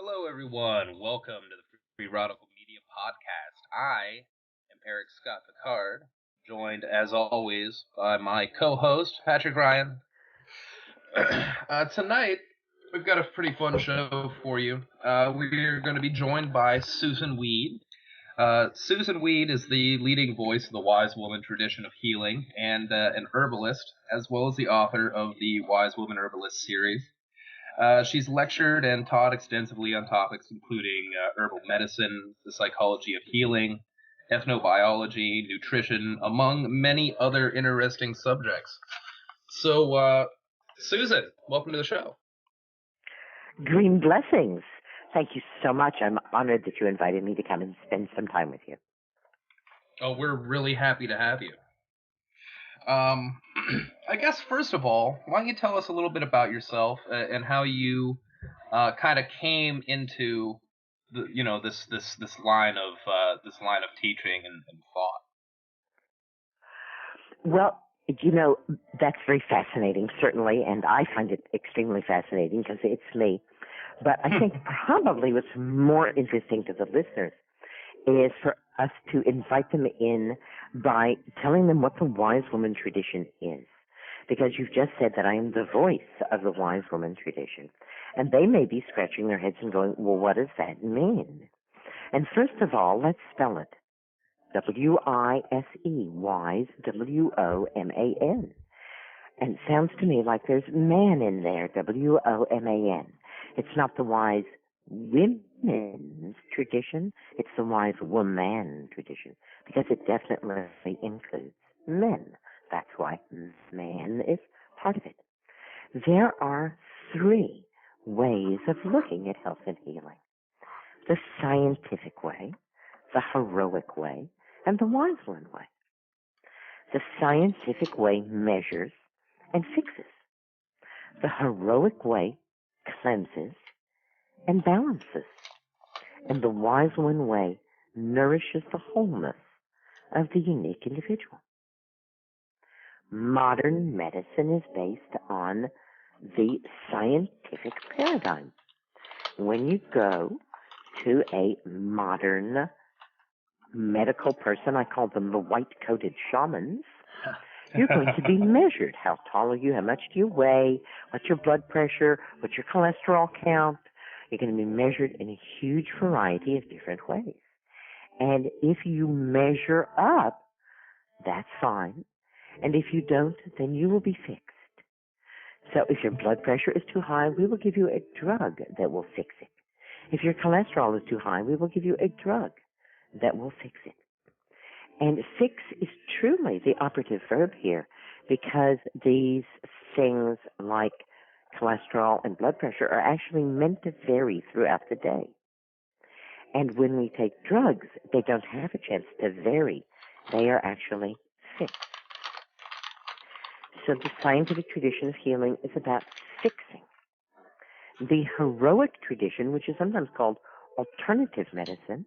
Hello, everyone. Welcome to the Free Radical Media Podcast. I am Eric Scott Picard, joined as always by my co-host Patrick Ryan. Tonight we've got a pretty fun show for you. We're going to be joined by Susun Weed. Susun Weed is the leading voice of the Wise Woman tradition of healing and an herbalist, as well as the author of the Wise Woman Herbalist series. She's lectured and taught extensively on topics including herbal medicine, the psychology of healing, ethnobiology, nutrition, among many other interesting subjects. So, Susan, welcome to the show. Green blessings. Thank you so much. I'm honored that you invited me to come and spend some time with you. Oh, we're really happy to have you. I guess first of all, why don't you tell us a little bit about yourself and how you kind of came into this line of teaching and thought. Well, that's very fascinating, certainly, and I find it extremely fascinating because it's me. But I think probably what's more interesting to the listeners is for us to invite them in by telling them what the wise woman tradition is. Because you've just said that I am the voice of the wise woman tradition. And they may be scratching their heads and going, well, what does that mean? And first of all, let's spell it. W-I-S-E, wise, W-O-M-A-N. And it sounds to me like there's man in there, W-O-M-A-N. It's not the wise women's tradition, it's the wise woman tradition, because it definitely includes men. That's why man is part of it. There are three ways of looking at health and healing. The scientific way, the heroic way, and the wise one way. The scientific way measures and fixes. The heroic way cleanses and balances. And the wise one way nourishes the wholeness of the unique individual. Modern medicine is based on the scientific paradigm. When you go to a modern medical person, I call them the white-coated shamans, you're going to be measured. How tall are you? How much do you weigh? What's your blood pressure? What's your cholesterol count? You're going to be measured in a huge variety of different ways. And if you measure up, that's fine. And if you don't, then you will be fixed. So if your blood pressure is too high, we will give you a drug that will fix it. If your cholesterol is too high, we will give you a drug that will fix it. And fix is truly the operative verb here, because these things like cholesterol and blood pressure are actually meant to vary throughout the day. And when we take drugs, they don't have a chance to vary. They are actually fixed. So the scientific tradition of healing is about fixing. The heroic tradition, which is sometimes called alternative medicine,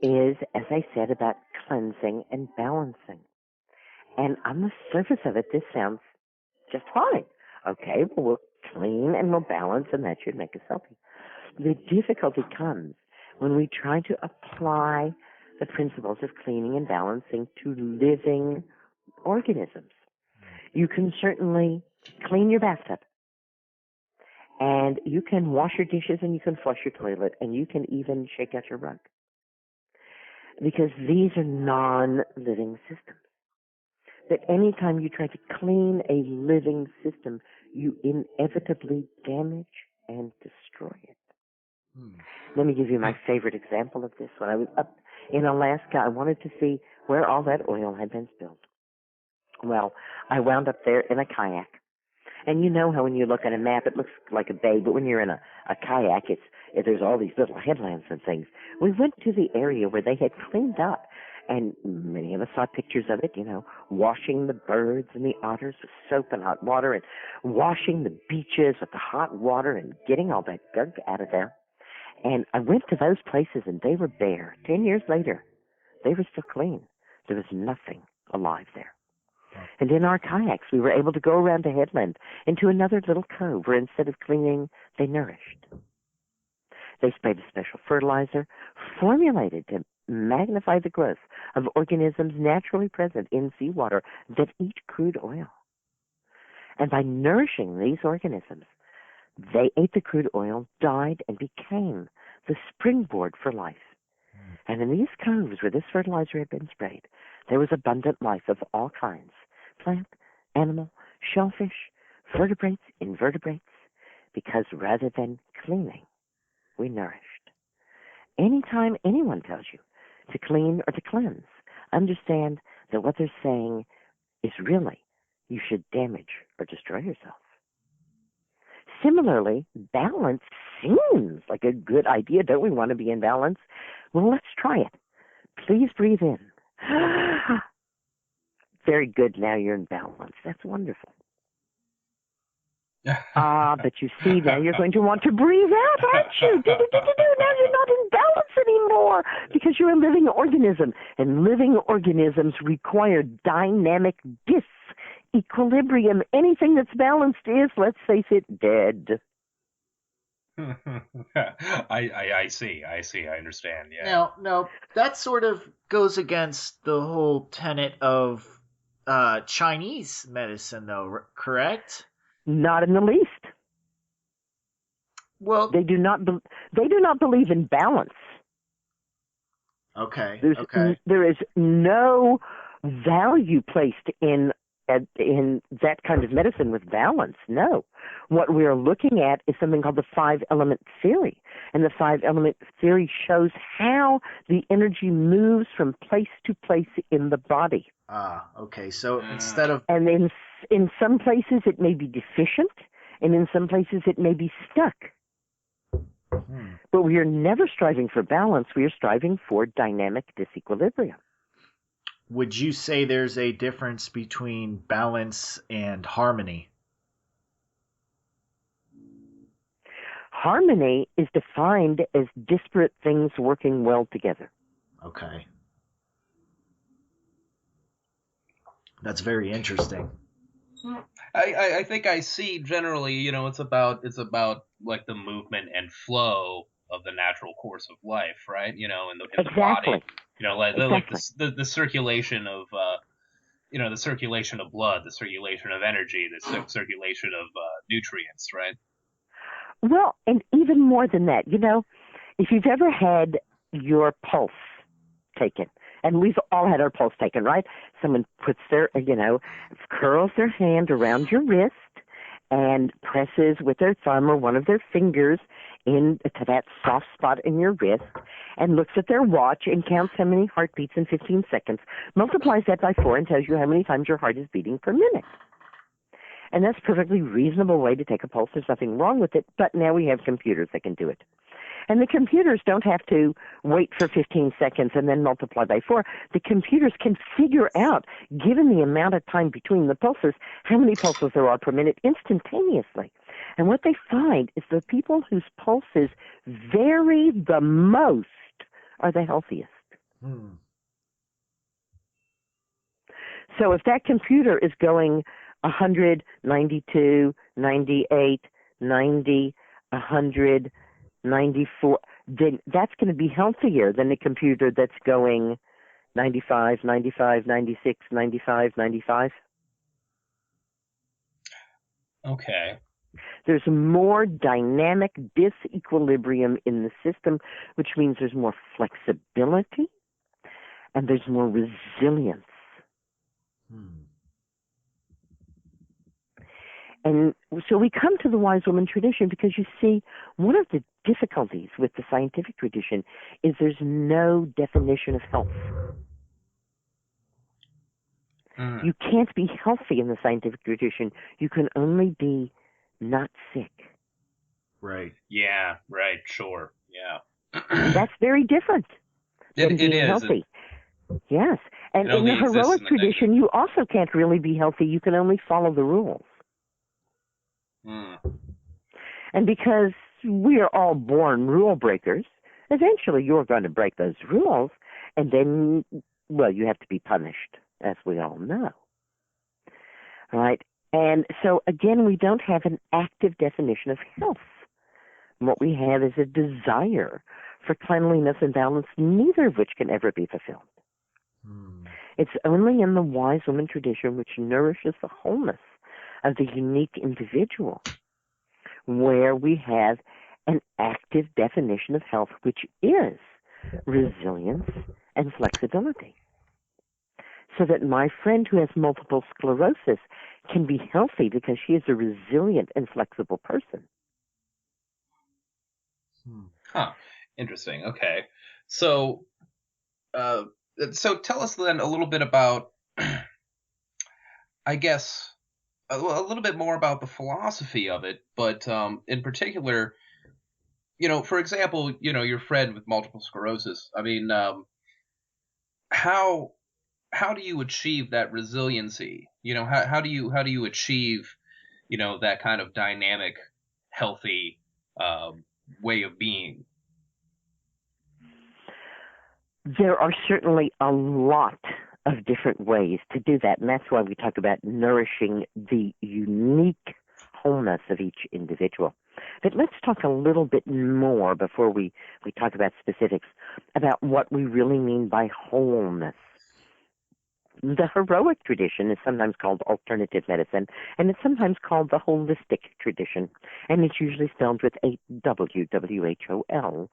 is, as I said, about cleansing and balancing. And on the surface of it, this sounds just fine. Okay, well, we'll clean and we'll balance, and that should make us healthy. The difficulty comes when we try to apply the principles of cleaning and balancing to living organisms. You can certainly clean your bathtub, and you can wash your dishes, and you can flush your toilet, and you can even shake out your rug, because these are non-living systems. That any time you try to clean a living system, you inevitably damage and destroy it. Let me give you my favorite example of this. When I was up in Alaska, I wanted to see where all that oil had been spilled. Well, I wound up there in a kayak. And you know how when you look at a map, it looks like a bay, but when you're in a kayak, there's all these little headlands and things. We went to the area where they had cleaned up, and many of us saw pictures of it, washing the birds and the otters with soap and hot water, and washing the beaches with the hot water and getting all that gunk out of there. And I went to those places, and they were bare. 10 years later, they were still clean. There was nothing alive there. And in our kayaks, we were able to go around the headland into another little cove where instead of cleaning, they nourished. They sprayed a special fertilizer formulated to magnify the growth of organisms naturally present in seawater that eat crude oil. And by nourishing these organisms, they ate the crude oil, died, and became the springboard for life. And in these coves where this fertilizer had been sprayed, there was abundant life of all kinds: plant, animal, shellfish, vertebrates, invertebrates, because rather than cleaning, we nourished. Anytime anyone tells you to clean or to cleanse, understand that what they're saying is really you should damage or destroy yourself. Similarly, balance seems like a good idea. Don't we want to be in balance? Well, let's try it. Please breathe in. Very good. Now you're in balance. That's wonderful. But you see, now you're going to want to breathe out, aren't you? Now you're not in balance anymore because you're a living organism. And living organisms require dynamic disequilibrium. Anything that's balanced is, let's face it, dead. I see. I understand. Yeah. Now that sort of goes against the whole tenet of Chinese medicine, though, correct? Not in the least. Well, they do not believe in balance. Okay. There is no value placed in that kind of medicine with balance. No. What we're looking at is something called the 5-element theory. And the 5-element theory shows how the energy moves from place to place in the body. Okay. So instead of... And in some places it may be deficient, and in some places it may be stuck. But we are never striving for balance. We are striving for dynamic disequilibrium. Would you say there's a difference between balance and harmony? Harmony is defined as disparate things working well together. Okay. That's very interesting. I think I see generally, it's about like the movement and flow of the natural course of life, right? In the body. The circulation of the circulation of blood, the circulation of energy, the circulation of nutrients, right? Well, and even more than that, if you've ever had your pulse taken, and we've all had our pulse taken, right? Someone puts curls their hand around your wrist and presses with their thumb or one of their fingers into that soft spot in your wrist and looks at their watch and counts how many heartbeats in 15 seconds, multiplies that by 4 and tells you how many times your heart is beating per minute. And that's a perfectly reasonable way to take a pulse. There's nothing wrong with it, but now we have computers that can do it. And the computers don't have to wait for 15 seconds and then multiply by 4. The computers can figure out, given the amount of time between the pulses, how many pulses there are per minute instantaneously. And what they find is the people whose pulses vary the most are the healthiest. So if that computer is going 100, 92, 98, 90, 100, 94, then that's going to be healthier than a computer that's going 95, 95, 96, 95, 95. Okay. There's more dynamic disequilibrium in the system, which means there's more flexibility and there's more resilience. And so we come to the wise woman tradition because, you see, one of the difficulties with the scientific tradition is there's no definition of health. You can't be healthy in the scientific tradition. You can only be not sick. Right. Yeah, right, sure. Yeah. That's very different than being healthy. Yes. And in the heroic tradition, you also can't really be healthy. You can only follow the rules. And because we are all born rule breakers, eventually you're going to break those rules, and then, well, you have to be punished, as we all know. All right? And so, again, we don't have an active definition of health. What we have is a desire for cleanliness and balance, neither of which can ever be fulfilled. It's only in the wise woman tradition, which nourishes the wholeness of the unique individual, where we have an active definition of health, which is resilience and flexibility. So that my friend who has multiple sclerosis can be healthy because she is a resilient and flexible person. Huh. Interesting. Okay. So, so tell us then a little bit about, I guess, a little bit more about the philosophy of it, but in particular, for example, your friend with multiple sclerosis. I mean, how do you achieve that resiliency? How do you achieve, that kind of dynamic, healthy way of being? There are certainly a lot of different ways to do that, and that's why we talk about nourishing the unique wholeness of each individual. But let's talk a little bit more before we talk about specifics about what we really mean by wholeness. The heroic tradition is sometimes called alternative medicine, and it's sometimes called the holistic tradition, and it's usually spelled with a W, W-H-O-L,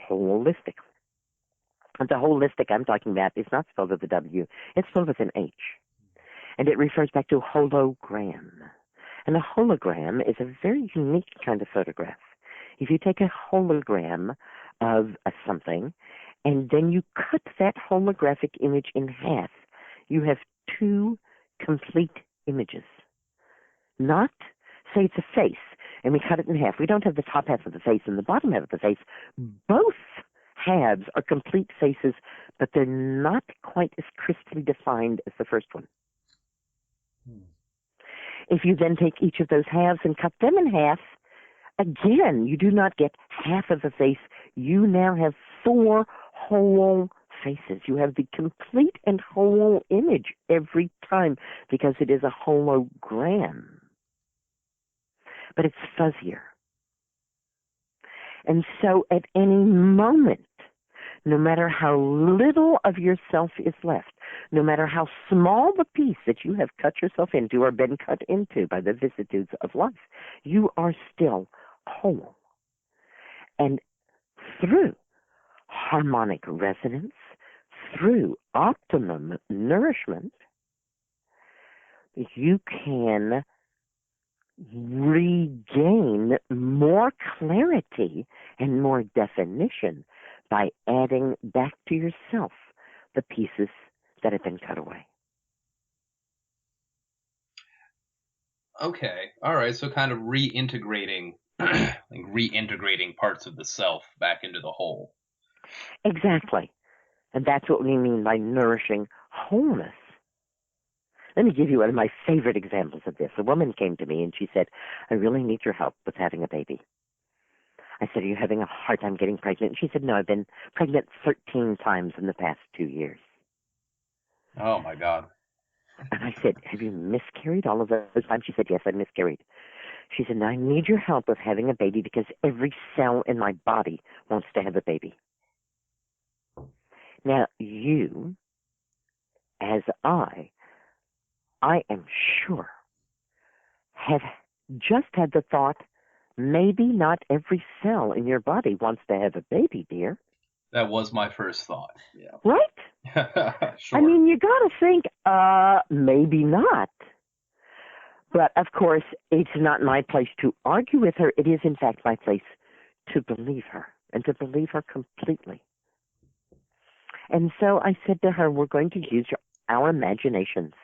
holistic. The holistic I'm talking about is not spelled with a W, it's spelled with an H, and it refers back to hologram. And a hologram is a very unique kind of photograph. If you take a hologram of something, and then you cut that holographic image in half, you have two complete images. Not, say it's a face, and we cut it in half. We don't have the top half of the face and the bottom half of the face. Both halves are complete faces, but they're not quite as crisply defined as the first one. If you then take each of those halves and cut them in half, again, you do not get half of the face. You now have four whole faces. You have the complete and whole image every time because it is a hologram. But it's fuzzier. And so at any moment, no matter how little of yourself is left, no matter how small the piece that you have cut yourself into or been cut into by the vicissitudes of life, you are still whole. And through harmonic resonance, through optimum nourishment, you can regain more clarity and more definition by adding back to yourself the pieces that have been cut away. Okay. All right. So kind of reintegrating, reintegrating parts of the self back into the whole. Exactly. And that's what we mean by nourishing wholeness. Let me give you one of my favorite examples of this. A woman came to me and she said, I really need your help with having a baby. I said, are you having a hard time getting pregnant? And she said, no, I've been pregnant 13 times in the past 2 years. Oh, my God. And I said, have you miscarried all of those times? She said, yes, I miscarried. She said, now I need your help with having a baby because every cell in my body wants to have a baby. Now, you, as I am sure, have just had the thought, maybe not every cell in your body wants to have a baby, dear. That was my first thought. Yeah. Right? Sure. I mean, you got to think, maybe not. But, of course, it's not my place to argue with her. It is, in fact, my place to believe her and to believe her completely. And so I said to her, we're going to use our imaginations.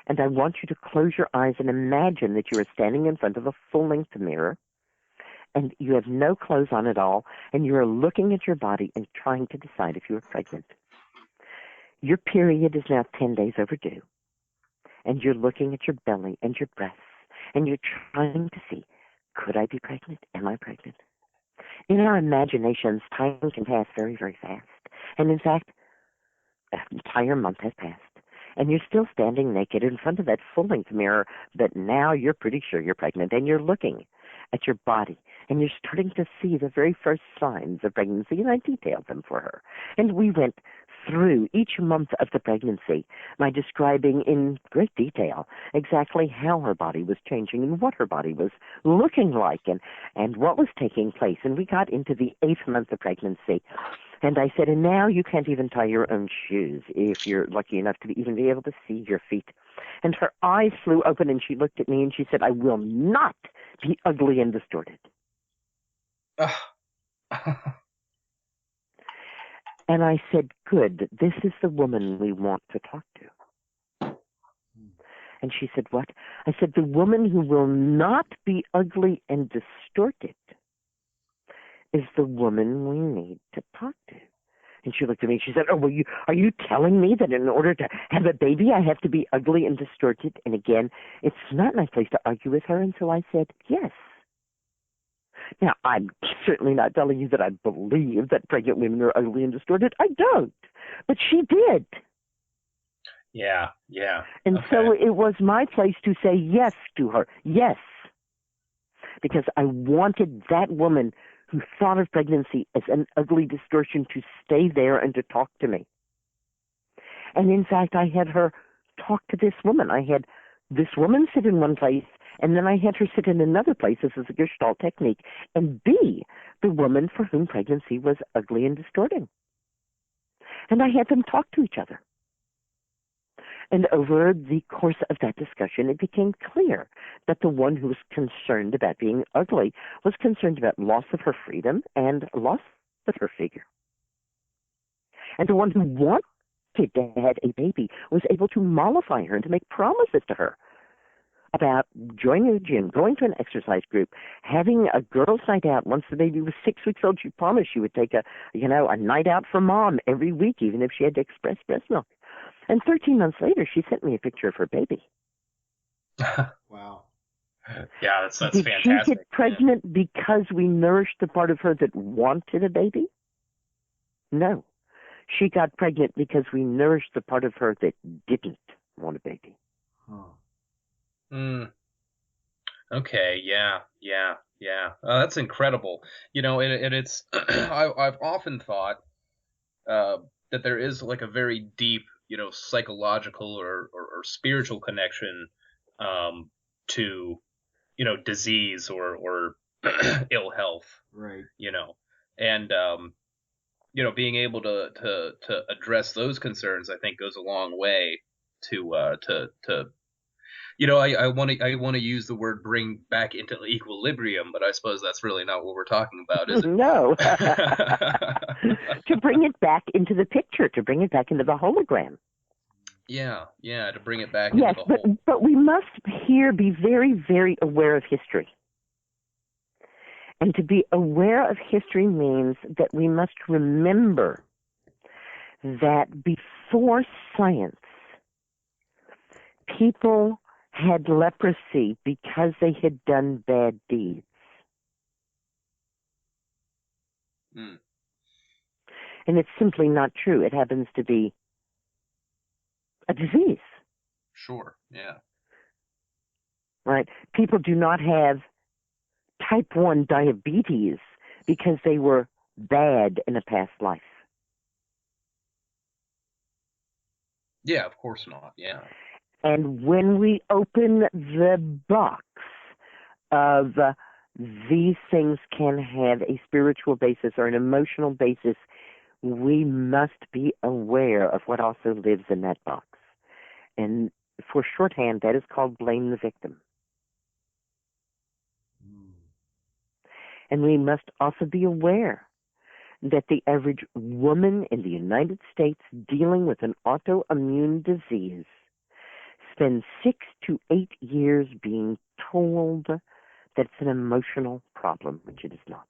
And I want you to close your eyes and imagine that you are standing in front of a full-length mirror and you have no clothes on at all, and you are looking at your body and trying to decide if you are pregnant. Your period is now 10 days overdue, and you're looking at your belly and your breasts, and you're trying to see, could I be pregnant? Am I pregnant? In our imaginations, time can pass very, very fast. And in fact, an entire month has passed. And you're still standing naked in front of that full-length mirror, but now you're pretty sure you're pregnant, and you're looking at your body, And you're starting to see the very first signs of pregnancy, and I detailed them for her. And we went through each month of the pregnancy by describing in great detail exactly how her body was changing and what her body was looking like and what was taking place. And we got into the 8th month of pregnancy. And I said, and now you can't even tie your own shoes if you're lucky enough to even be able to see your feet. And her eyes flew open and she looked at me and she said, I will not be ugly and distorted. And I said, good, this is the woman we want to talk to. And she said, what? I said, the woman who will not be ugly and distorted is the woman we need to talk to. And she looked at me and she said, oh, well, are you telling me that in order to have a baby, I have to be ugly and distorted? And again, it's not my place to argue with her. And so I said, yes. Now, I'm certainly not telling you that I believe that pregnant women are ugly and distorted. I don't. But she did. Yeah. And okay. so it was my place to say yes to her. Yes. Because I wanted that woman who thought of pregnancy as an ugly distortion to stay there and to talk to me. And in fact, I had her talk to this woman. I had this woman sit in one place, and then I had her sit in another place. This is a Gestalt technique, and be the woman for whom pregnancy was ugly and distorting. And I had them talk to each other. And over the course of that discussion, it became clear that the one who was concerned about being ugly was concerned about loss of her freedom and loss of her figure. And the one who wanted to have a baby was able to mollify her and to make promises to her about joining the gym, going to an exercise group, having a girls' night out. Once the baby was 6 weeks old, she promised she would take a night out for mom every week, even if she had to express breast milk. And 13 months later, she sent me a picture of her baby. Wow. Yeah, that's Did fantastic. Did she get pregnant because we nourished the part of her that wanted a baby? No. She got pregnant because we nourished the part of her that didn't want a baby. Okay, yeah. That's incredible. And it's I've often thought that there is like a very deep, psychological or spiritual connection to, disease or ill health. Right. And being able to address those concerns, I think, goes a long way to I want to use the word bring back into equilibrium, but I suppose that's really not what we're talking about, is it? No. To bring it back into the picture, to bring it back into the hologram. Yeah, to bring it back yes, into the whole. But we must here be very, very aware of history. And to be aware of history means that we must remember that before science, people had leprosy because they had done bad deeds. And it's simply not true. It happens to be a disease. Sure, yeah. Right? People do not have type 1 diabetes because they were bad in a past life. Yeah, of course not, yeah. And when we open the box of these things can have a spiritual basis or an emotional basis, we must be aware of what also lives in that box. And for shorthand, that is called blame the victim. And we must also be aware that the average woman in the United States dealing with an autoimmune disease spends 6 to 8 years being told that it's an emotional problem, which it is not.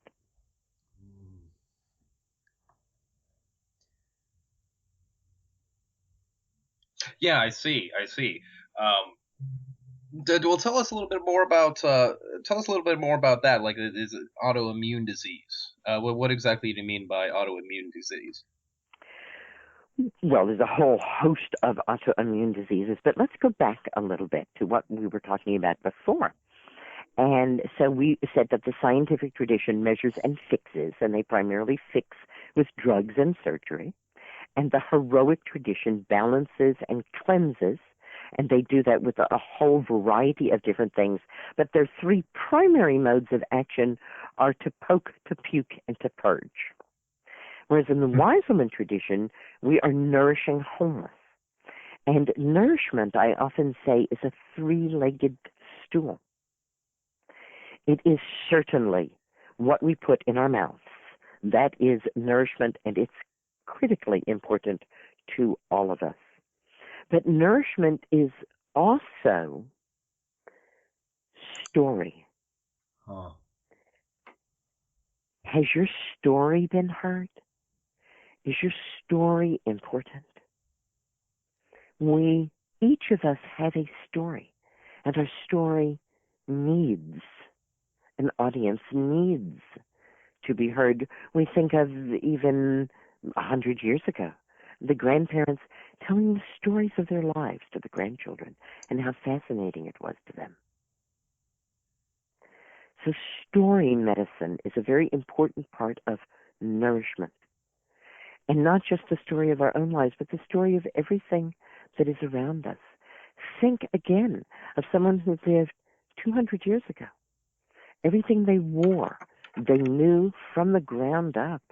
Yeah, I see. Well, tell us a little bit more about that. Like, is it autoimmune disease? What exactly do you mean by autoimmune disease? Well, there's a whole host of autoimmune diseases, but let's go back a little bit to what we were talking about before. And so we said that the scientific tradition measures and fixes, and they primarily fix with drugs and surgery. And the heroic tradition balances and cleanses, and they do that with a whole variety of different things. But their three primary modes of action are to poke, to puke, and to purge. Whereas in the wise woman tradition, we are nourishing wholeness. And nourishment, I often say, is a three-legged stool. It is certainly what we put in our mouths. That is nourishment, and it's critically important to all of us. But nourishment is also story. Huh. Has your story been heard? Is your story important? Each of us have a story, and our story needs, an audience needs to be heard. We think of even 100 years ago, the grandparents telling the stories of their lives to the grandchildren and how fascinating it was to them. So story medicine is a very important part of nourishment. And not just the story of our own lives, but the story of everything that is around us. Think again of someone who lived 200 years ago. Everything they wore, they knew from the ground up.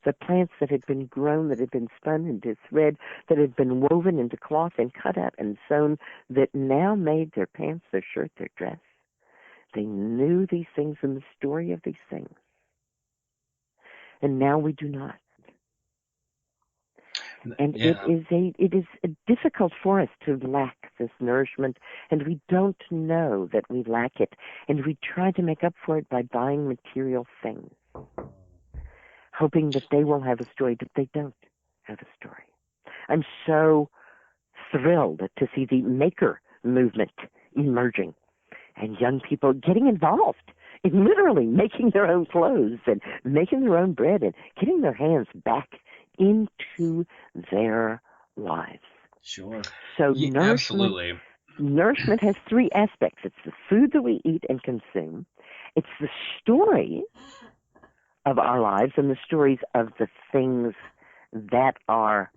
The plants that had been grown, that had been spun into thread, that had been woven into cloth and cut out and sewn, that now made their pants, their shirt, their dress. They knew these things and the story of these things. And now we do not. And Yeah. it is difficult for us to lack this nourishment, and we don't know that we lack it, and we try to make up for it by buying material things, hoping that they will have a story, but they don't have a story. I'm so thrilled to see the maker movement emerging and young people getting involved in literally making their own clothes and making their own bread and getting their hands back into their lives. Sure. So Yeah, absolutely. Nourishment has three aspects. It's the food that we eat and consume. It's the story of our lives and the stories of the things that are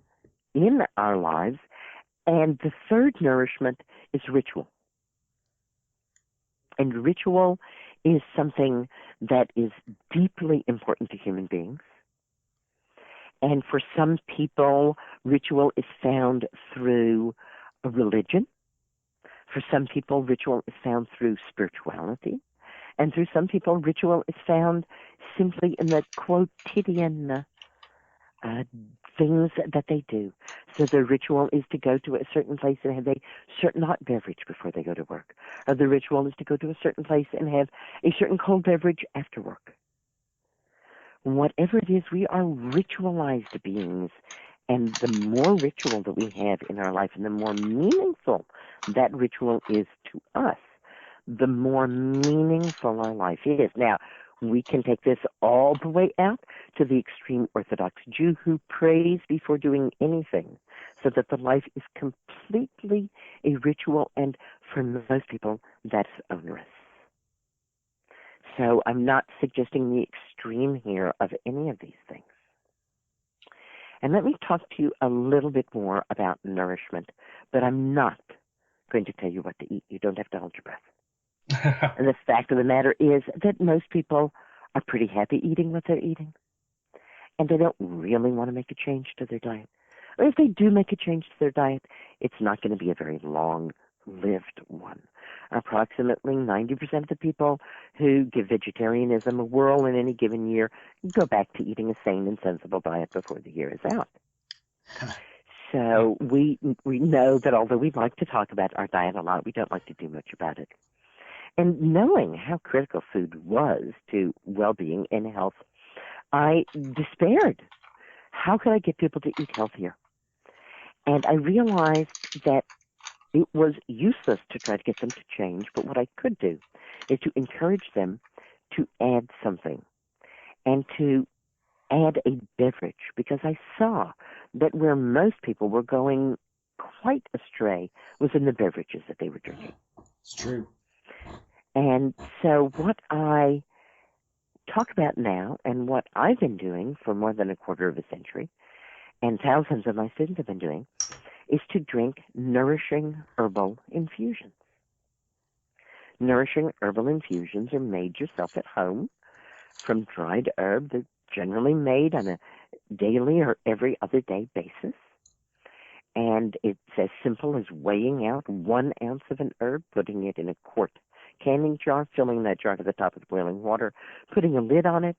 in our lives. And the third nourishment is ritual. And ritual is something that is deeply important to human beings. And for some people, ritual is found through a religion. For some people, ritual is found through spirituality. And through some people, ritual is found simply in the quotidian things that they do. So the ritual is to go to a certain place and have a certain hot beverage before they go to work. Or the ritual is to go to a certain place and have a certain cold beverage after work. Whatever it is, we are ritualized beings. And the more ritual that we have in our life and the more meaningful that ritual is to us, the more meaningful our life is. Now, we can take this all the way out to the extreme Orthodox Jew who prays before doing anything, so that the life is completely a ritual, and for most people, that's onerous. So I'm not suggesting the extreme here of any of these things. And let me talk to you a little bit more about nourishment, but I'm not going to tell you what to eat. You don't have to hold your breath. And the fact of the matter is that most people are pretty happy eating what they're eating, and they don't really want to make a change to their diet. Or if they do make a change to their diet, it's not going to be a very long-lived one. Approximately 90% of the people who give vegetarianism a whirl in any given year go back to eating a sane and sensible diet before the year is out. So we know that although we like to talk about our diet a lot, we don't like to do much about it. And knowing how critical food was to well-being and health, I despaired. How could I get people to eat healthier? And I realized that it was useless to try to get them to change, but what I could do is to encourage them to add something and to add a beverage, because I saw that where most people were going quite astray was in the beverages that they were drinking. It's true. And so what I talk about now and what I've been doing for more than a quarter of a century, and thousands of my students have been doing, is to drink nourishing herbal infusions. Nourishing herbal infusions are made yourself at home from dried herb. They're generally made on a daily or every other day basis. And it's as simple as weighing out 1 ounce of an herb, putting it in a quart canning jar, filling that jar to the top with boiling water, putting a lid on it,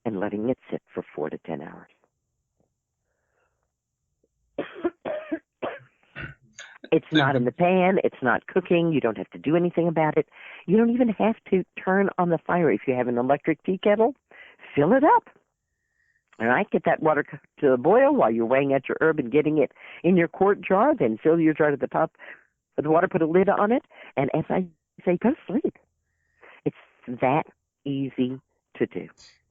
and letting it sit for 4 to 10 hours. It's not in the pan. It's not cooking. You don't have to do anything about it. You don't even have to turn on the fire. If you have an electric tea kettle, fill it up. All right, get that water to the boil while you're weighing out your herb and getting it in your quart jar. Then fill your jar to the top of the water, put a lid on it, and as I say, go to sleep. It's that easy to do.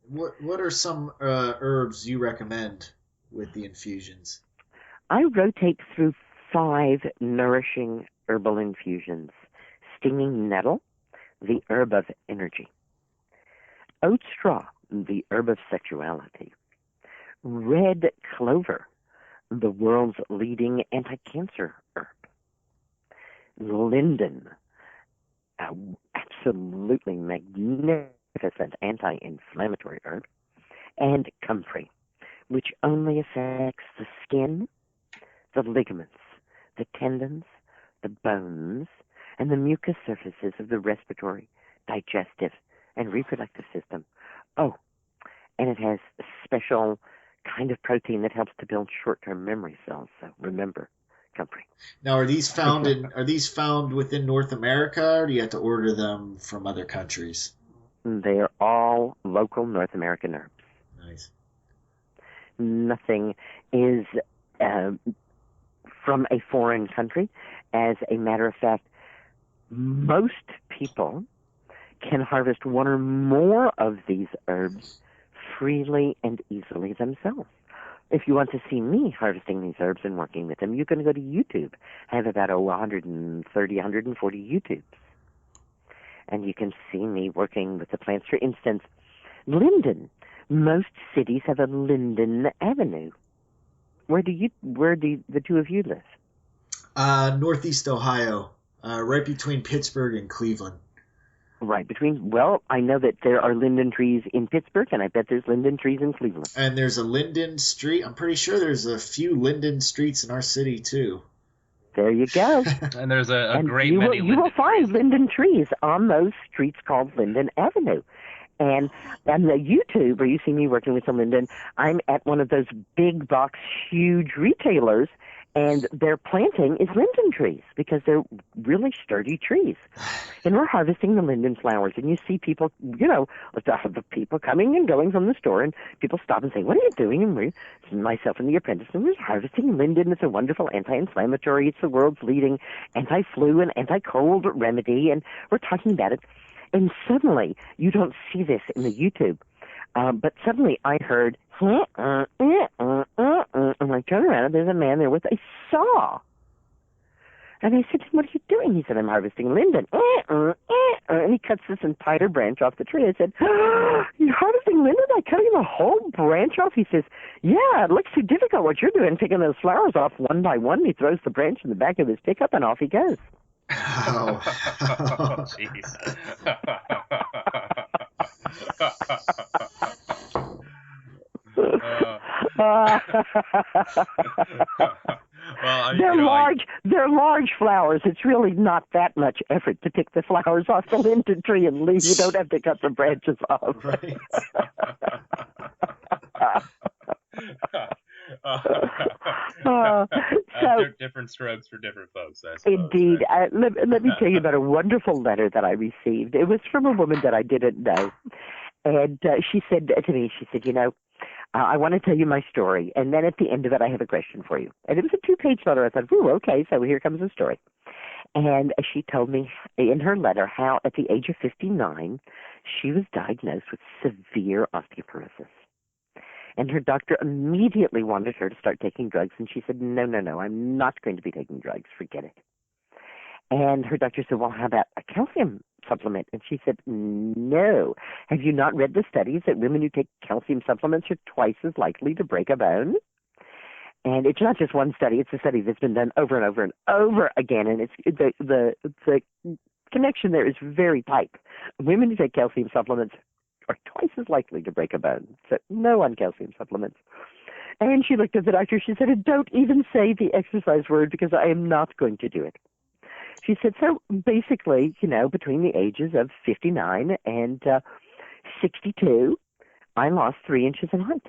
What are some herbs you recommend with the infusions? I rotate through 5 nourishing herbal infusions. Stinging nettle, the herb of energy. Oat straw, the herb of sexuality. Red clover, the world's leading anti-cancer herb. Linden, absolutely magnificent anti-inflammatory herb. And comfrey, which only affects the skin, the ligaments, the tendons, the bones, and the mucous surfaces of the respiratory, digestive, and reproductive system. Oh, and it has a special kind of protein that helps to build short-term memory cells. So remember, comfrey. Now, are these found within North America, or do you have to order them from other countries? They are all local North American herbs. Nice. Nothing is from a foreign country. As a matter of fact, most people can harvest 1 or more of these herbs freely and easily themselves. If you want to see me harvesting these herbs and working with them, you're going to go to YouTube. I have about 130, 140 YouTubes. And you can see me working with the plants. For instance, linden. Most cities have a linden avenue. Where do the two of you live? Northeast Ohio, right between Pittsburgh and Cleveland. Right between. Well, I know that there are linden trees in Pittsburgh, and I bet there's linden trees in Cleveland. And there's a linden street. I'm pretty sure there's a few linden streets in our city too. There you go. And there's a great you many will, you will find trees. linden trees on those streets called Linden Avenue. And on the YouTube, where you see me working with the linden, I'm at one of those big box, huge retailers, and their planting is linden trees because they're really sturdy trees. And we're harvesting the linden flowers, and you see people, the people coming and going from the store, and people stop and say, "What are you doing?" And myself and the apprentice, and we're harvesting linden. It's a wonderful anti-inflammatory. It's the world's leading anti-flu and anti-cold remedy, and we're talking about it. And suddenly, you don't see this in the YouTube, but suddenly I heard, and I turn around, and there's a man there with a saw. And I said to him, "What are you doing?" He said, "I'm harvesting linden." And he cuts this entire branch off the tree. I said, "You're harvesting linden by cutting the whole branch off?" He says, "Yeah, it looks too difficult what you're doing, picking those flowers off one by one." He throws the branch in the back of his pickup, and off he goes. Oh, Jeez. Well, they're large flowers. It's really not that much effort to pick the flowers off the linden tree and leave. You don't have to cut the branches off. Right. Different strokes for different folks, I suppose. Indeed. Right? Let me tell you about a wonderful letter that I received. It was from a woman that I didn't know. And she said to me, I want to tell you my story. And then at the end of it, I have a question for you. And it was a 2-page letter. I thought, ooh, okay, so here comes the story. And she told me in her letter how at the age of 59, she was diagnosed with severe osteoporosis. And her doctor immediately wanted her to start taking drugs. And she said, no, I'm not going to be taking drugs. Forget it. And her doctor said, well, how about a calcium supplement? And she said, no. Have you not read the studies that women who take calcium supplements are twice as likely to break a bone? And it's not just one study; it's a study that's been done over and over and over again. And it's the connection there is very tight. Women who take calcium supplements are twice as likely to break a bone. So no on calcium supplements. And she looked at the doctor. She said, don't even say the exercise word because I am not going to do it. She said, so basically, between the ages of 59 and 62, I lost 3 inches in height.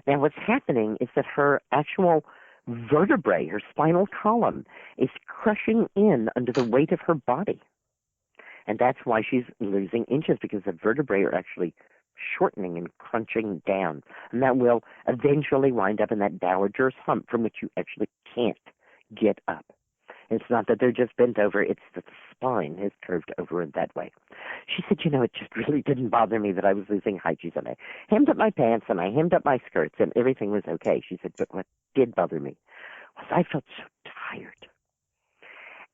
Now, what's happening is that her actual vertebrae, her spinal column, is crushing in under the weight of her body. And that's why she's losing inches, because the vertebrae are actually shortening and crunching down. And that will eventually wind up in that dowager's hump from which you actually can't get up. It's not that they're just bent over, it's that the spine is curved over in that way. She said, it just really didn't bother me that I was losing height. She said, I hemmed up my pants and I hemmed up my skirts and everything was okay. She said, but what did bother me was I felt so tired.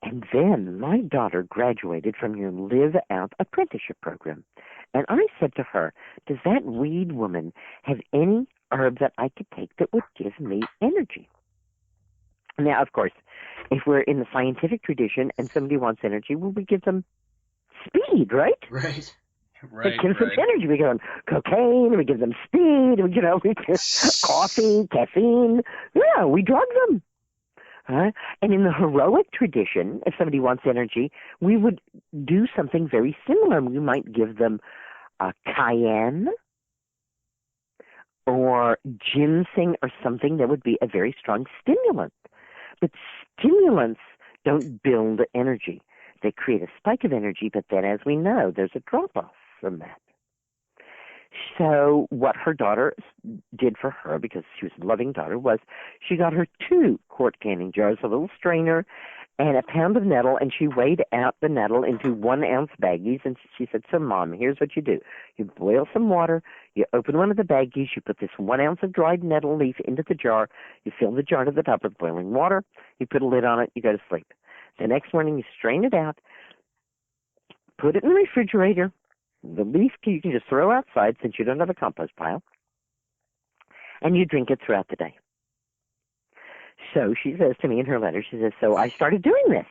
And then my daughter graduated from your Live Out apprenticeship program. And I said to her, does that weed woman have any herb that I could take that would give me energy? Now, of course, if we're in the scientific tradition and somebody wants energy, well, we give them speed, right? Right. It gives them energy. We give them cocaine, we give them speed, we give coffee, caffeine. Yeah, we drug them. And in the heroic tradition, if somebody wants energy, we would do something very similar. We might give them cayenne or ginseng or something that would be a very strong stimulant. But stimulants don't build energy. They create a spike of energy, but then, as we know, there's a drop-off from that. So what her daughter did for her, because she was a loving daughter, was she got her 2 quart canning jars, a little strainer, and a pound of nettle, and she weighed out the nettle into 1-ounce baggies, and she said, so, Mom, here's what you do. You boil some water, you open one of the baggies, you put this 1 ounce of dried nettle leaf into the jar, you fill the jar to the top with boiling water, you put a lid on it, you go to sleep. The next morning, you strain it out, put it in the refrigerator. The leaf you can just throw outside since you don't have a compost pile, and you drink it throughout the day. So she says to me in her letter, she says, so I started doing this.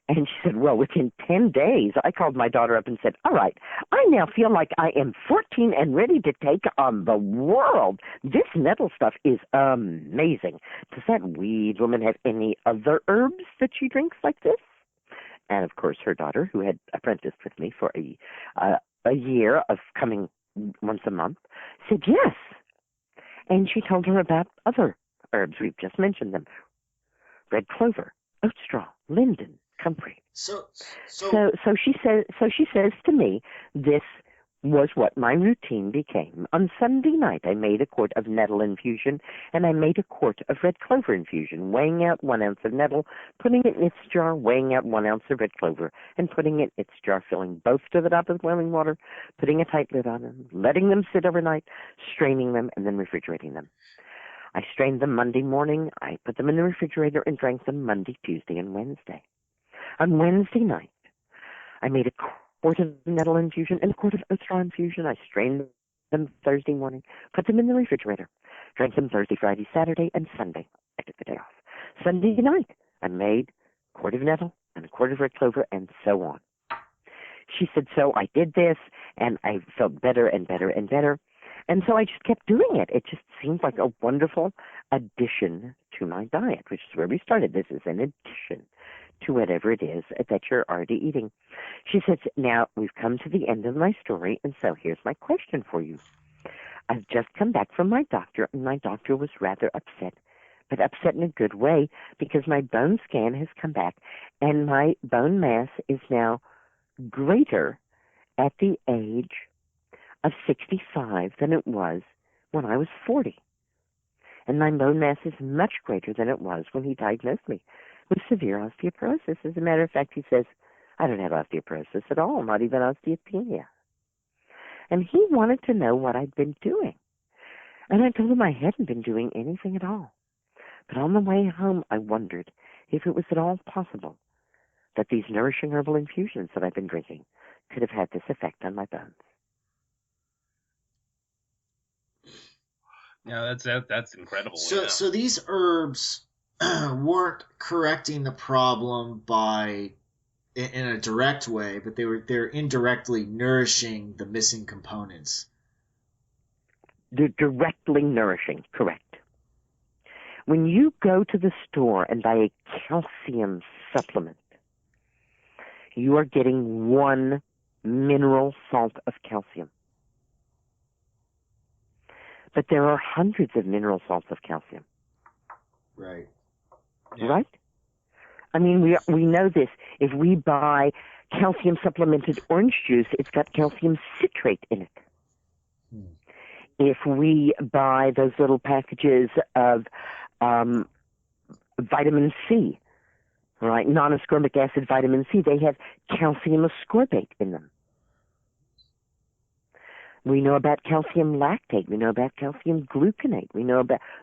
And she said, well, within 10 days, I called my daughter up and said, all right, I now feel like I am 14 and ready to take on the world. This nettle stuff is amazing. Does that weed woman have any other herbs that she drinks like this? And, of course, her daughter, who had apprenticed with me for a year of coming once a month, said yes. And she told her about other herbs. We've just mentioned them. Red clover, oat straw, linden, comfrey. So she says to me, this was what my routine became. On Sunday night, I made a quart of nettle infusion, and I made a quart of red clover infusion, weighing out 1 ounce of nettle, putting it in its jar, weighing out 1 ounce of red clover, and putting it in its jar, filling both to the top with boiling water, putting a tight lid on them, letting them sit overnight, straining them, and then refrigerating them. I strained them Monday morning. I put them in the refrigerator and drank them Monday, Tuesday, and Wednesday. On Wednesday night, I made a quart of nettle infusion and a quart of oat straw infusion. I strained them Thursday morning, put them in the refrigerator, drank them Thursday, Friday, Saturday, and Sunday. I took the day off. Sunday night, I made a quart of nettle and a quart of red clover, and so on. She said, so I did this, and I felt better and better and better. And so I just kept doing it. It just seemed like a wonderful addition to my diet, which is where we started. This is an addition to whatever it is that you're already eating. She says, now we've come to the end of my story, and so here's my question for you. I've just come back from my doctor, and my doctor was rather upset, but upset in a good way, because my bone scan has come back, and my bone mass is now greater at the age of 65 than it was when I was 40. And my bone mass is much greater than it was when he diagnosed me with severe osteoporosis. As a matter of fact, he says, I don't have osteoporosis at all, not even osteopenia. And he wanted to know what I'd been doing. And I told him I hadn't been doing anything at all. But on the way home, I wondered if it was at all possible that these nourishing herbal infusions that I've been drinking could have had this effect on my bones. Yeah, that's incredible. So these herbs weren't correcting the problem in a direct way, but they're indirectly nourishing the missing components. They're directly nourishing, correct. When you go to the store and buy a calcium supplement, you are getting 1 mineral salt of calcium. But there are hundreds of mineral salts of calcium. Right. Yeah. Right? I mean, we know this. If we buy calcium supplemented orange juice, it's got calcium citrate in it. If we buy those little packages of vitamin C, right, non-ascorbic acid vitamin C, they have calcium ascorbate in them. We know about calcium lactate. We know about calcium gluconate.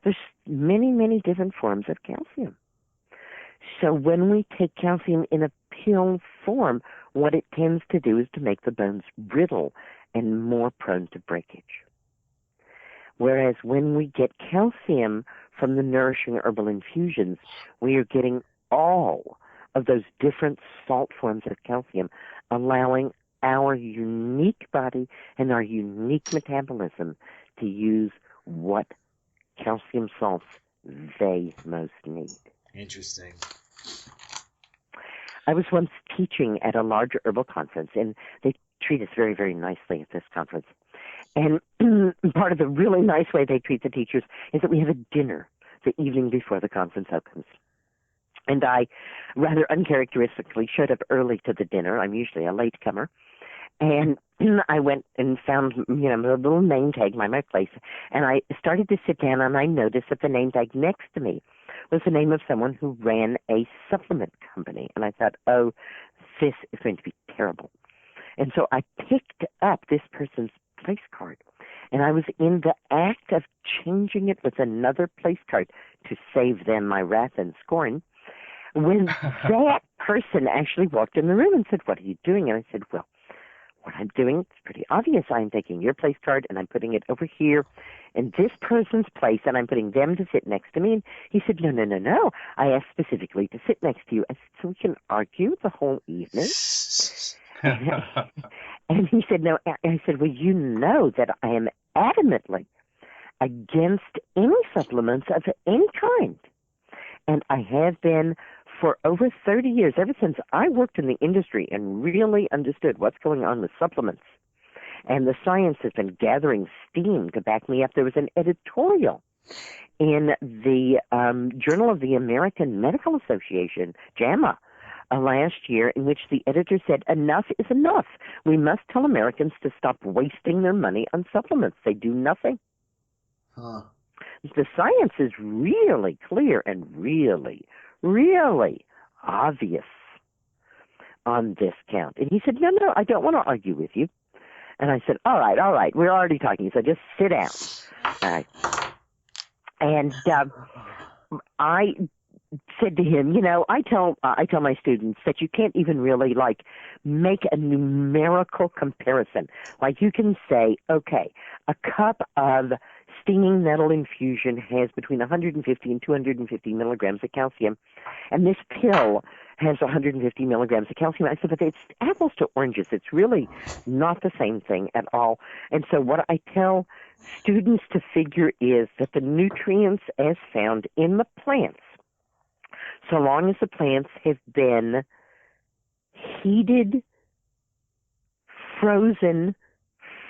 There's many, many different forms of calcium. So when we take calcium in a pill form, what it tends to do is to make the bones brittle and more prone to breakage. Whereas when we get calcium from the nourishing herbal infusions, we are getting all of those different salt forms of calcium, allowing our unique body and our unique metabolism to use what calcium salts they most need. Interesting. I was once teaching at a large herbal conference, and they treat us very, very nicely at this conference. And part of the really nice way they treat the teachers is that we have a dinner the evening before the conference opens. And I, rather uncharacteristically, showed up early to the dinner. I'm usually a latecomer. And I went and found, a little name tag by my place. And I started to sit down, and I noticed that the name tag next to me was the name of someone who ran a supplement company. And I thought, oh, this is going to be terrible. And so I picked up this person's place card, and I was in the act of changing it with another place card to save them my wrath and scorn, when that person actually walked in the room and said, "What are you doing?" And I said, "Well, what I'm doing is pretty obvious. I'm taking your place card and I'm putting it over here in this person's place, and I'm putting them to sit next to me." And he said, No. I asked specifically to sit next to you. I said, "So we can argue the whole evening?" And he said, "No." I said, "Well, you know that I am adamantly against any supplements of any kind. And I have been for over 30 years, ever since I worked in the industry and really understood what's going on with supplements. And the science has been gathering steam to back me up. There was an editorial in the Journal of the American Medical Association, JAMA, last year, in which the editor said, enough is enough. We must tell Americans to stop wasting their money on supplements. They do nothing." Huh. The science is really clear and really, really obvious on this count. And he said, no, I don't want to argue with you. And I said, all right, we're already talking, so just sit down. All right. And I said to him, I tell my students that you can't even really make a numerical comparison. Like you can say, okay, a cup of stinging nettle infusion has between 150 and 250 milligrams of calcium, and this pill has 150 milligrams of calcium. I said, but it's apples to oranges. It's really not the same thing at all. And so what I tell students to figure is that the nutrients as found in the plants, so long as the plants have been heated, frozen,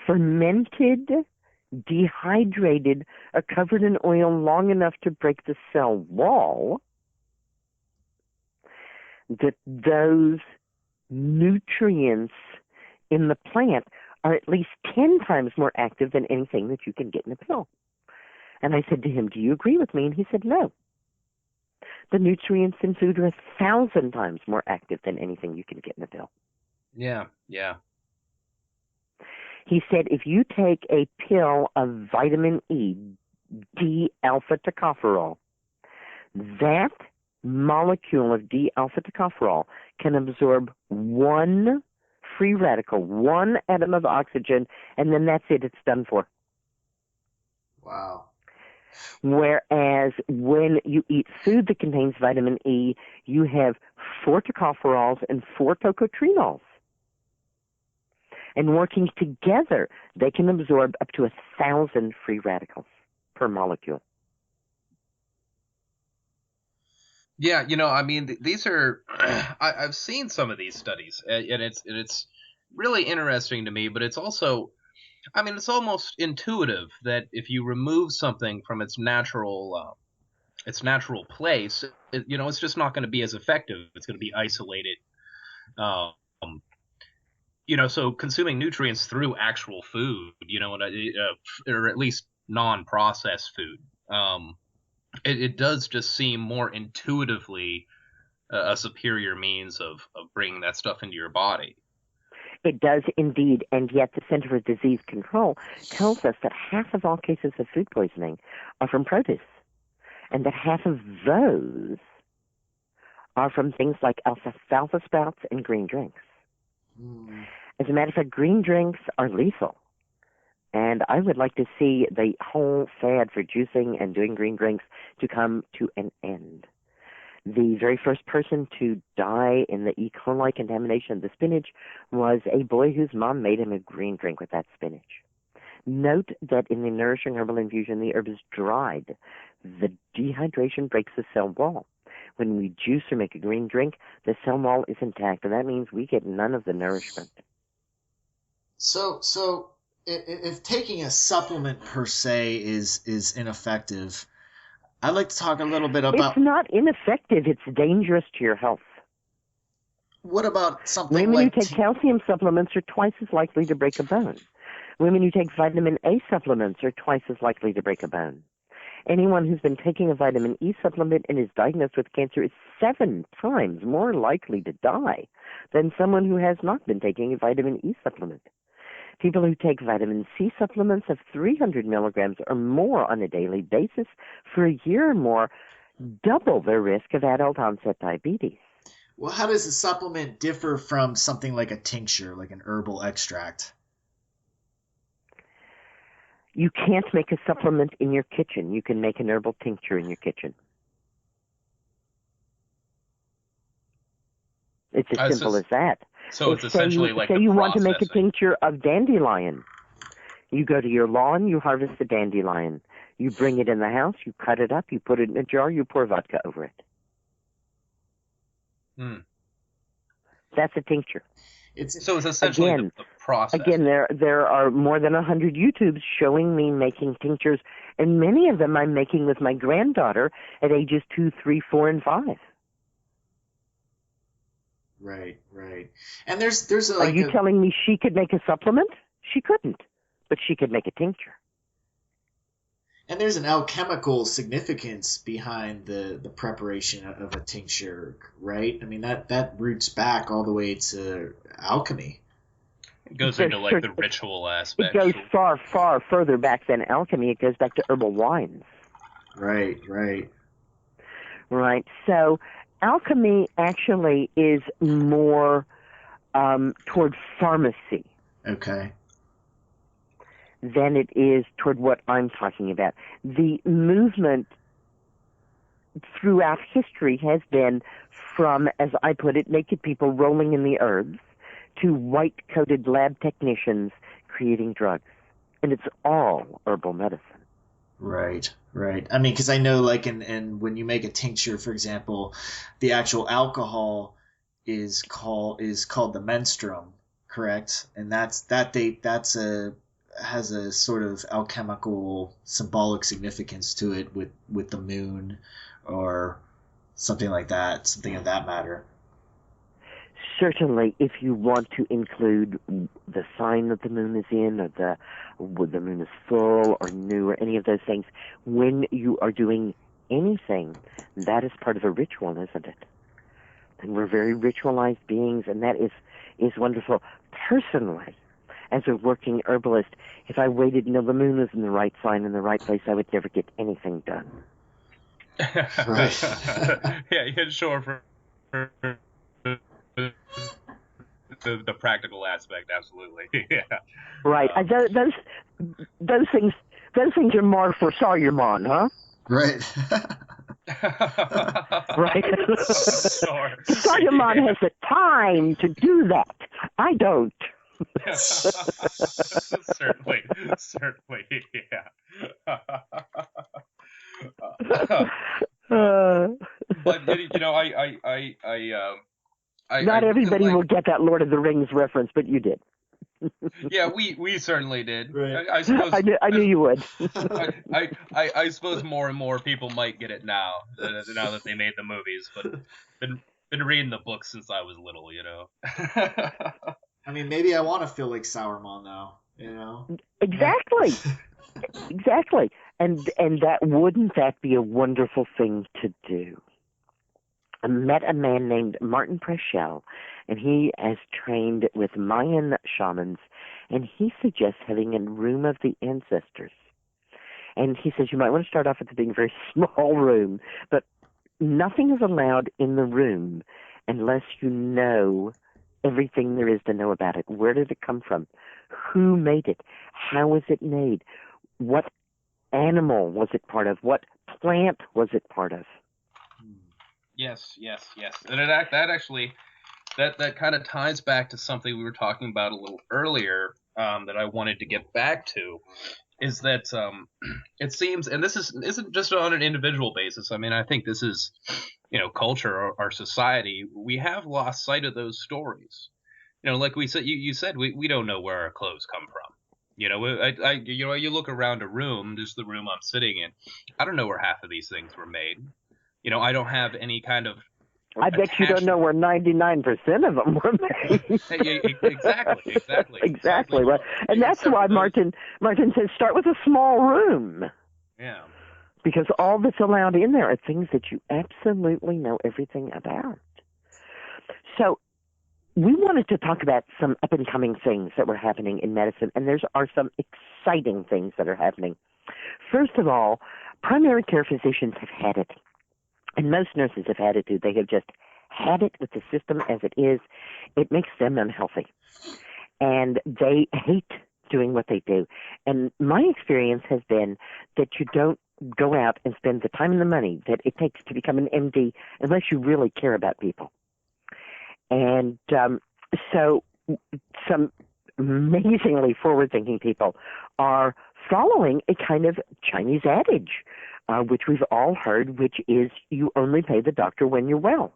fermented, dehydrated, or covered in oil long enough to break the cell wall, that those nutrients in the plant are at least 10 times more active than anything that you can get in a pill. And I said to him, do you agree with me? And he said, no. The nutrients in food are 1,000 times more active than anything you can get in a pill. Yeah. He said if you take a pill of vitamin E, D-alpha tocopherol, that molecule of D-alpha tocopherol can absorb one free radical, one atom of oxygen, and then that's it. It's done for. Wow. Whereas when you eat food that contains vitamin E, you have 4 tocopherols and 4 tocotrienols. And working together, they can absorb up to 1,000 free radicals per molecule. Yeah, you know, I mean, these are I've seen some of these studies, and it's really interesting to me. But it's also, I mean, it's almost intuitive that if you remove something from its natural place, you know, it's just not going to be as effective. It's going to be isolated. Um, you know, so consuming nutrients through actual food, you know, or at least non-processed food. It does just seem more intuitively a superior means of bringing that stuff into your body. It does indeed, and yet the Center for Disease Control tells us that half of all cases of food poisoning are from produce, and that half of those are from things like alfalfa sprouts and green drinks. As a matter of fact, green drinks are lethal. And I would like to see the whole fad for juicing and doing green drinks to come to an end. The very first person to die in the E. coli contamination of the spinach was a boy whose mom made him a green drink with that spinach. Note that in the nourishing herbal infusion, the herb is dried. The dehydration breaks the cell wall. When we juice or make a green drink, the cell wall is intact, and that means we get none of the nourishment. So if taking a supplement per se is ineffective, I'd like to talk a little bit about... It's not ineffective. It's dangerous to your health. What about something Women like... who take calcium supplements are twice as likely to break a bone. Women who take vitamin A supplements are twice as likely to break a bone. Anyone who's been taking a vitamin E supplement and is diagnosed with cancer is 7 times more likely to die than someone who has not been taking a vitamin E supplement. People who take vitamin C supplements of 300 milligrams or more on a daily basis for a year or more double their risk of adult-onset diabetes. Well, how does a supplement differ from something like a tincture, like an herbal extract? You can't make a supplement in your kitchen. You can make an herbal tincture in your kitchen. It's as simple as that. So it's essentially like say you want to make a tincture of dandelion. You go to your lawn, you harvest the dandelion. You bring it in the house, you cut it up, you put it in a jar, you pour vodka over it. That's a tincture. So it's essentially the process. Again, there are more than 100 YouTubes showing me making tinctures, and many of them I'm making with my granddaughter at ages 2, 3, 4, and 5. Right. And there's Are you telling me she could make a supplement? She couldn't, but she could make a tincture. And there's an alchemical significance behind the preparation of a tincture, right? I mean, that roots back all the way to alchemy. It goes into like the ritual aspect. It goes far, far further back than alchemy. It goes back to herbal wines. Right. So alchemy actually is more toward pharmacy. Okay. Than it is toward what I'm talking about. The movement throughout history has been from, as I put it, naked people rolling in the herbs to white-coated lab technicians creating drugs. And it's all herbal medicine. Right. I mean, because I know, like, and when you make a tincture, for example, the actual alcohol is called the menstruum, correct? And has a sort of alchemical symbolic significance to it with the moon or something like that, something of that matter. Certainly, if you want to include the sign that the moon is in, or the moon is full or new, or any of those things, when you are doing anything, that is part of a ritual, isn't it? And we're very ritualized beings, and that is wonderful. Personally, as a working herbalist, if I waited until the moon was in the right sign in the right place, I would never get anything done. Right. Yeah, sure, for the practical aspect, absolutely. Yeah. Right. Um, Those things those things are more for Sawyerman, huh? Right. Right. sure. Sawyerman Yeah. has the time to do that. I don't. Certainly, certainly, yeah. Uh, Uh, but I Not really everybody will like. get that Lord of the Rings reference, but you did. Yeah, we certainly did. Right. I suppose. I knew you would. I suppose more and more people might get it now, now that they made the movies. But been been reading the books since I was little, you know. I mean, maybe I want to feel like Sourmon now. You know. Yeah. Exactly. Exactly. And that wouldn't that be a wonderful thing to do? I met a man named Martin Preschel, and he has trained with Mayan shamans, and he suggests having a room of the ancestors. And he says you might want to start off with it being a very small room, but nothing is allowed in the room unless you know everything there is to know about it. Where did it come from? Who made it? How was it made? What animal was it part of? What plant was it part of? Yes, yes, yes. And that actually that kind of ties back to something we were talking about a little earlier, that I wanted to get back to, is that it seems, and isn't just on an individual basis. I mean, I think this is, culture, or our society. We have lost sight of those stories. Like we said, you said we don't know where our clothes come from. You look around a room, just the room I'm sitting in. I don't know where half of these things were made. I don't have any kind of I bet you don't know attachment. where 99% of them were made. Exactly. Exactly, right. And that's Except why for those. Martin says start with a small room, Yeah. because all that's allowed in there are things that you absolutely know everything about. So we wanted to talk about some up and coming things that were happening in medicine, and there are some exciting things that are happening. First of all, primary care physicians have had it, and most nurses have had it too. They have just had it with the system as it is. It makes them unhealthy, and they hate doing what they do. And my experience has been that you don't go out and spend the time and the money that it takes to become an MD unless you really care about people. And so some amazingly forward-thinking people are following a kind of Chinese adage, which we've all heard, which is you only pay the doctor when you're well.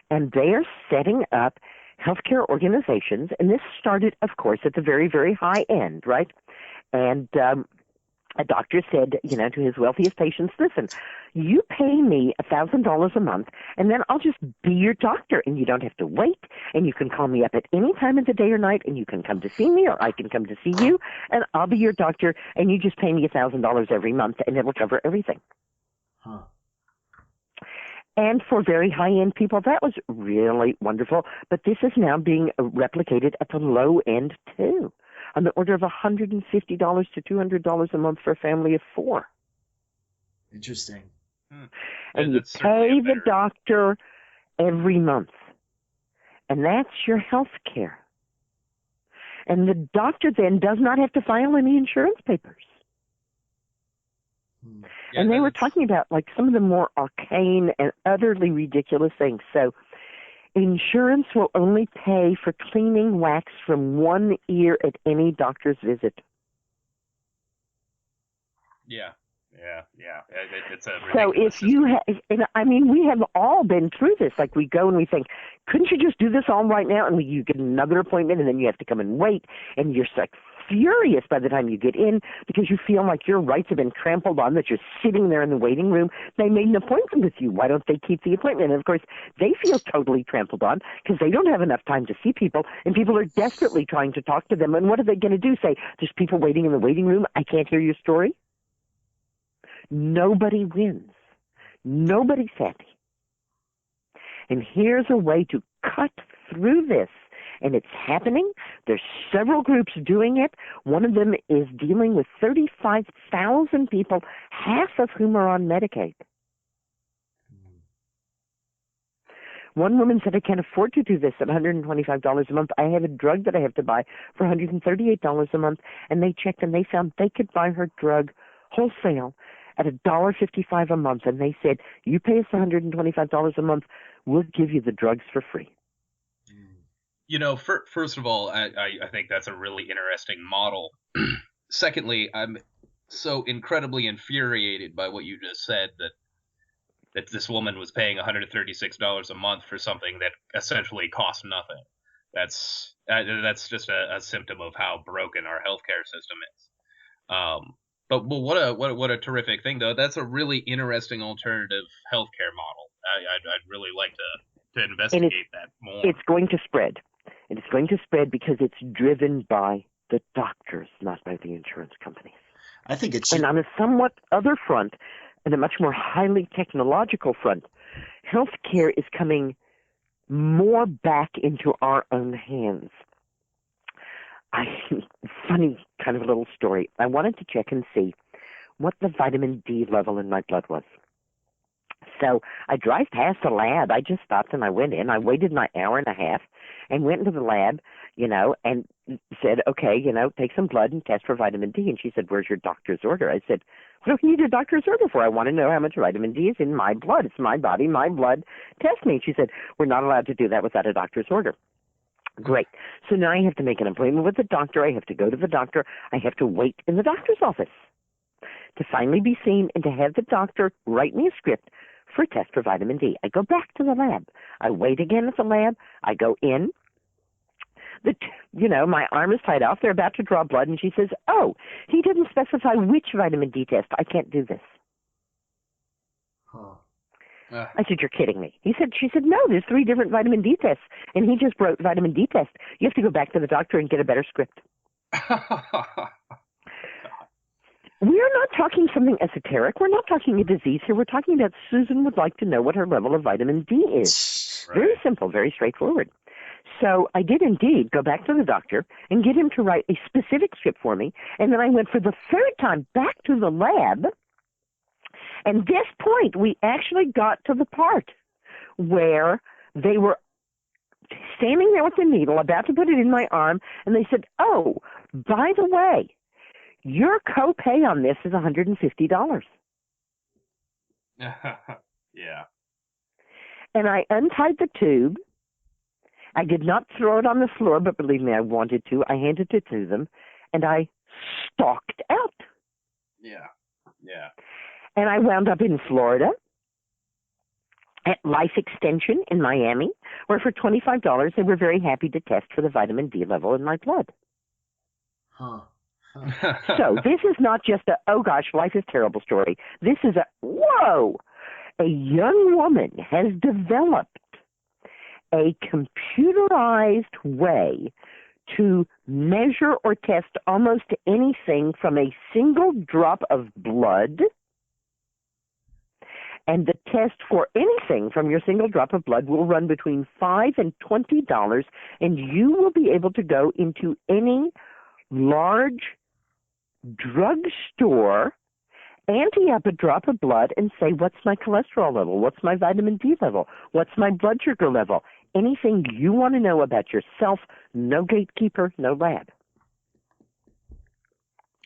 And they are setting up healthcare organizations, and this started, of course, at the very, very high end, right? And a doctor said, to his wealthiest patients, listen, you pay me $1,000 a month, and then I'll just be your doctor, and you don't have to wait, and you can call me up at any time of the day or night, and you can come to see me, or I can come to see you, and I'll be your doctor, and you just pay me $1,000 every month, and it'll cover everything. Huh. And for very high-end people, that was really wonderful, but this is now being replicated at the low end, too, on the order of $150 to $200 a month for a family of 4. Interesting. And you That's pay certainly a the better. doctor every month. And that's your health care. And the doctor then does not have to file any insurance papers. Yeah, And they were talking about like some of the more arcane and utterly ridiculous things. So insurance will only pay for cleaning wax from one ear at any doctor's visit. Yeah. It's a So ridiculous if you we have all been through this. Like we go and we think, couldn't you just do this all right now? And you get another appointment, and then you have to come and wait, and you're like furious by the time you get in because you feel like your rights have been trampled on, that you're sitting there in the waiting room. They made an appointment with you. Why don't they keep the appointment? And of course, they feel totally trampled on because they don't have enough time to see people, and people are desperately trying to talk to them. And what are they going to do? Say, there's people waiting in the waiting room. I can't hear your story. Nobody wins. Nobody's happy. And here's a way to cut through this and it's happening. There's several groups doing it. One of them is dealing with 35,000 people, half of whom are on Medicaid. One woman said, I can't afford to do this at $125 a month. I have a drug that I have to buy for $138 a month. And they checked and they found they could buy her drug wholesale at $1.55 a month. And they said, you pay us $125 a month, we'll give you the drugs for free. You know, first of all, I think that's a really interesting model. Secondly, I'm so incredibly infuriated by what you just said, that this woman was paying $136 a month for something that essentially cost nothing. That's just a symptom of how broken our healthcare system is. But what a terrific thing, though. That's a really interesting alternative healthcare model. I'd really like to investigate that more. It's going to spread. And it's going to spread because it's driven by the doctors, not by the insurance companies. I think it's... And on a somewhat other front, and a much more highly technological front, healthcare is coming more back into our own hands. Funny kind of a little story. I wanted to check and see what the vitamin D level in my blood was. So I drive past a lab. I just stopped and I went in. I waited an hour and a half and went into the lab, and said, okay, take some blood and test for vitamin D. And she said, where's your doctor's order? I said, what do you need a doctor's order for? I want to know how much vitamin D is in my blood. It's my body, my blood. Test me. She said, we're not allowed to do that without a doctor's order. Great. So now I have to make an appointment with the doctor. I have to go to the doctor. I have to wait in the doctor's office to finally be seen and to have the doctor write me a script for a test for vitamin D. I go back to the lab. I wait again at the lab. I go in. My arm is tied off. They're about to draw blood, and she says, oh, he didn't specify which vitamin D test. I can't do this. Huh. I said, you're kidding me. She said, no, there's 3 different vitamin D tests, and he just wrote vitamin D test. You have to go back to the doctor and get a better script. We are not talking something esoteric. We're not talking a disease here. We're talking about Susan would like to know what her level of vitamin D is. Right. Very simple, very straightforward. So I did indeed go back to the doctor and get him to write a specific script for me. And then I went for the 3rd time back to the lab. And at this point, we actually got to the part where they were standing there with the needle, about to put it in my arm, and they said, oh, by the way, your copay on this is $150. Yeah. And I untied the tube. I did not throw it on the floor, but believe me, I wanted to. I handed it to them, and I stalked out. Yeah. And I wound up in Florida at Life Extension in Miami, where for $25 they were very happy to test for the vitamin D level in my blood. Huh. So this is not just a, oh gosh, life is terrible story. This is a, whoa! A young woman has developed a computerized way to measure or test almost anything from a single drop of blood. And the test for anything from your single drop of blood will run between $5 and $20, and you will be able to go into any large drugstore, ante up a drop of blood, and say, what's my cholesterol level? What's my vitamin D level? What's my blood sugar level? Anything you want to know about yourself, no gatekeeper, no lab.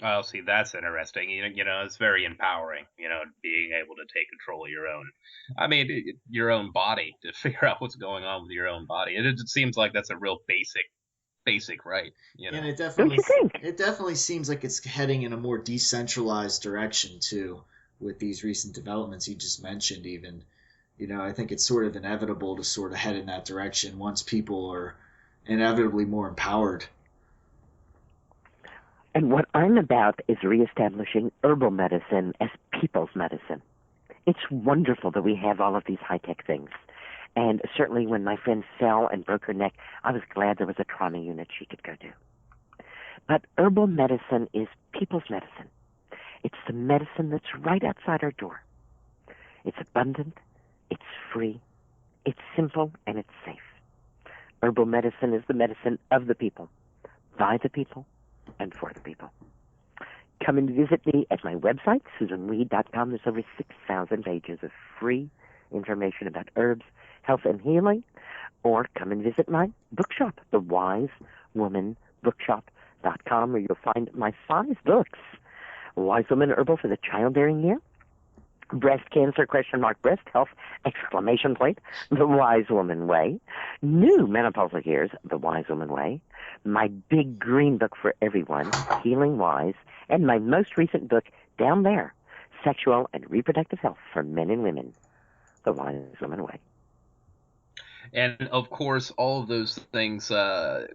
Oh, see, that's interesting. It's very empowering, being able to take control of your own body, to figure out what's going on with your own body. It seems like that's a real basic right. And it Don't you think? It definitely seems like it's heading in a more decentralized direction, too, with these recent developments you just mentioned, even. I think it's sort of inevitable to sort of head in that direction once people are inevitably more empowered. And what I'm about is reestablishing herbal medicine as people's medicine. It's wonderful that we have all of these high-tech things. And certainly when my friend fell and broke her neck, I was glad there was a trauma unit she could go to. But herbal medicine is people's medicine. It's the medicine that's right outside our door. It's abundant, it's free, it's simple, and it's safe. Herbal medicine is the medicine of the people, by the people, and for the people. Come and visit me at my website, SusunWeed.com. There's over 6,000 pages of free information about herbs, health, and healing. Or come and visit my bookshop, thewisewomanbookshop.com, where you'll find my 5 books. Wise Woman Herbal for the Childbearing Year, Breast Cancer, breast health, The Wise Woman Way, New Menopausal Years, The Wise Woman Way, my big green book for everyone, Healing Wise, and my most recent book, down there, Sexual and Reproductive Health for Men and Women, The Wise Woman Way. And, of course, all of those things,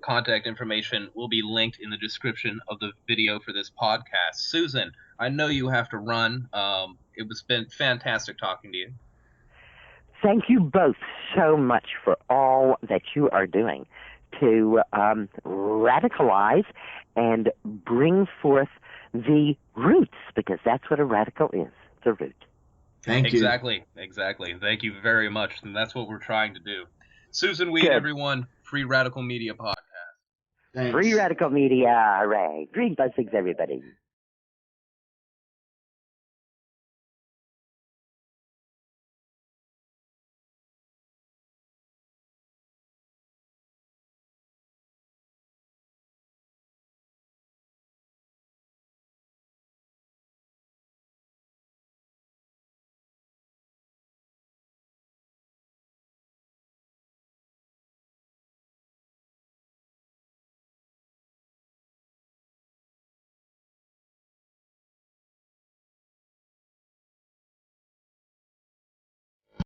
contact information, will be linked in the description of the video for this podcast. Susan, I know you have to run. It was been fantastic talking to you. Thank you both so much for all that you are doing to radicalize and bring forth the roots, because that's what a radical is, the root. Thank you. Exactly. Thank you very much. And that's what we're trying to do. Susun Weed, Good. everyone. Free Radical Media Podcast. Thanks. Free Radical Media, hooray. Green blessings, everybody.